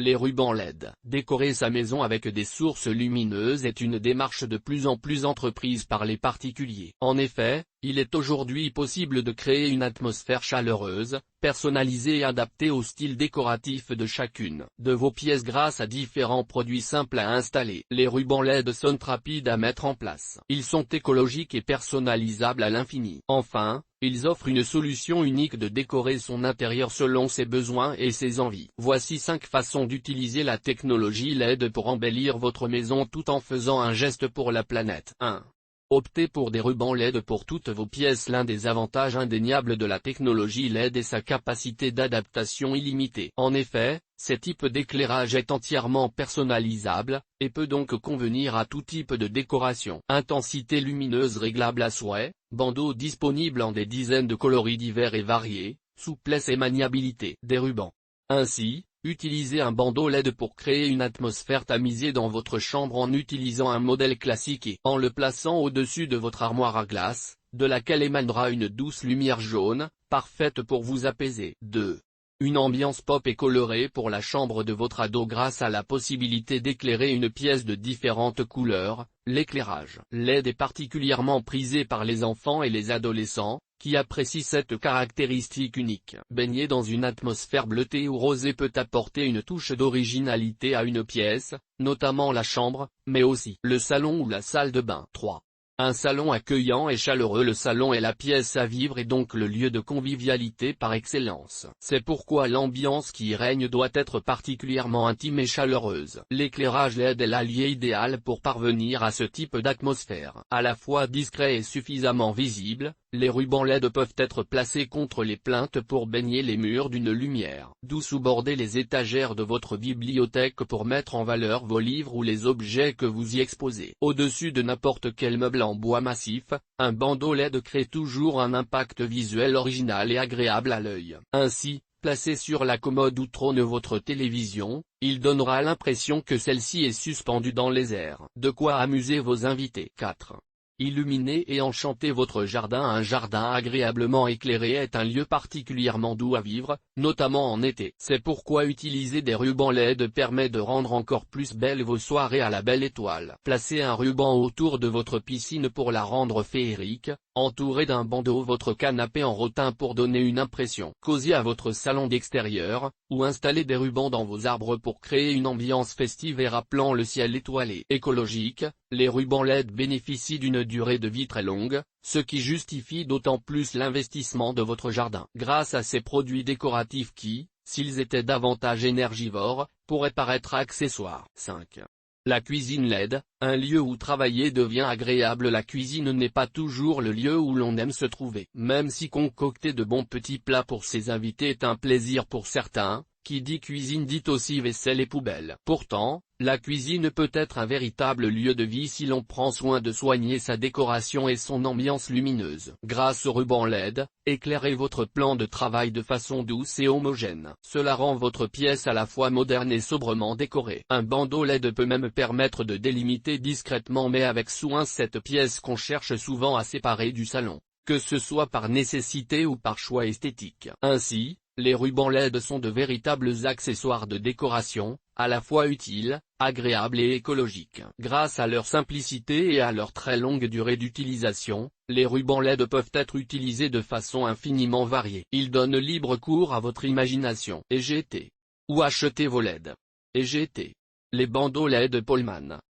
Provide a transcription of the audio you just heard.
Les rubans LED. Décorer sa maison avec des sources lumineuses est une démarche de plus en plus entreprise par les particuliers. En effet, il est aujourd'hui possible de créer une atmosphère chaleureuse, personnalisée et adaptée au style décoratif de chacune de vos pièces grâce à différents produits simples à installer. Les rubans LED sont rapides à mettre en place. Ils sont écologiques et personnalisables à l'infini. Enfin, ils offrent une solution unique de décorer son intérieur selon ses besoins et ses envies. Voici 5 façons d'utiliser la technologie LED pour embellir votre maison tout en faisant un geste pour la planète. 1. Optez pour des rubans LED pour toutes vos pièces. L'un des avantages indéniables de la technologie LED est sa capacité d'adaptation illimitée. En effet, ce type d'éclairage est entièrement personnalisable, et peut donc convenir à tout type de décoration. Intensité lumineuse réglable à souhait, bandeaux disponibles en des dizaines de coloris divers et variés, souplesse et maniabilité des rubans. Ainsi, utilisez un bandeau LED pour créer une atmosphère tamisée dans votre chambre en utilisant un modèle classique et en le plaçant au-dessus de votre armoire à glace, de laquelle émanera une douce lumière jaune, parfaite pour vous apaiser. 2. Une ambiance pop et colorée pour la chambre de votre ado grâce à la possibilité d'éclairer une pièce de différentes couleurs. L'éclairage LED est particulièrement prisé par les enfants et les adolescents, qui apprécient cette caractéristique unique. Baigner dans une atmosphère bleutée ou rosée peut apporter une touche d'originalité à une pièce, notamment la chambre, mais aussi le salon ou la salle de bain. 3. Un salon accueillant et chaleureux. Le salon est la pièce à vivre et donc le lieu de convivialité par excellence. C'est pourquoi l'ambiance qui y règne doit être particulièrement intime et chaleureuse. L'éclairage LED est l'allié idéal pour parvenir à ce type d'atmosphère. À la fois discret et suffisamment visible, les rubans LED peuvent être placés contre les plinthes pour baigner les murs d'une lumière douce ou border les étagères de votre bibliothèque pour mettre en valeur vos livres ou les objets que vous y exposez. Au-dessus de n'importe quel meuble en bois massif, un bandeau LED crée toujours un impact visuel original et agréable à l'œil. Ainsi, placé sur la commode où trône votre télévision, il donnera l'impression que celle-ci est suspendue dans les airs. De quoi amuser vos invités. 4. Illuminez et enchantez votre jardin. Un jardin agréablement éclairé est un lieu particulièrement doux à vivre, notamment en été. C'est pourquoi utiliser des rubans LED permet de rendre encore plus belles vos soirées à la belle étoile. Placez un ruban autour de votre piscine pour la rendre féerique, entouré d'un bandeau votre canapé en rotin pour donner une impression cosy à votre salon d'extérieur, ou installez des rubans dans vos arbres pour créer une ambiance festive et rappelant le ciel étoilé. Écologique, les rubans LED bénéficient d'une durée de vie très longue, ce qui justifie d'autant plus l'investissement de votre jardin. Grâce à ces produits décoratifs qui, s'ils étaient davantage énergivores, pourraient paraître accessoires. 5. La cuisine LED, un lieu où travailler devient agréable. La cuisine n'est pas toujours le lieu où l'on aime se trouver. Même si concocter de bons petits plats pour ses invités est un plaisir pour certains, qui dit cuisine dit aussi vaisselle et poubelle. Pourtant, la cuisine peut être un véritable lieu de vie si l'on prend soin de soigner sa décoration et son ambiance lumineuse. Grâce au ruban LED, éclairez votre plan de travail de façon douce et homogène. Cela rend votre pièce à la fois moderne et sobrement décorée. Un bandeau LED peut même permettre de délimiter discrètement mais avec soin cette pièce qu'on cherche souvent à séparer du salon, que ce soit par nécessité ou par choix esthétique. Ainsi, les rubans LED sont de véritables accessoires de décoration, à la fois utiles, agréables et écologiques. Grâce à leur simplicité et à leur très longue durée d'utilisation, les rubans LED peuvent être utilisés de façon infiniment variée. Ils donnent libre cours à votre imagination. EGT. Où acheter vos LED? EGT. Les bandeaux LED Pollmann.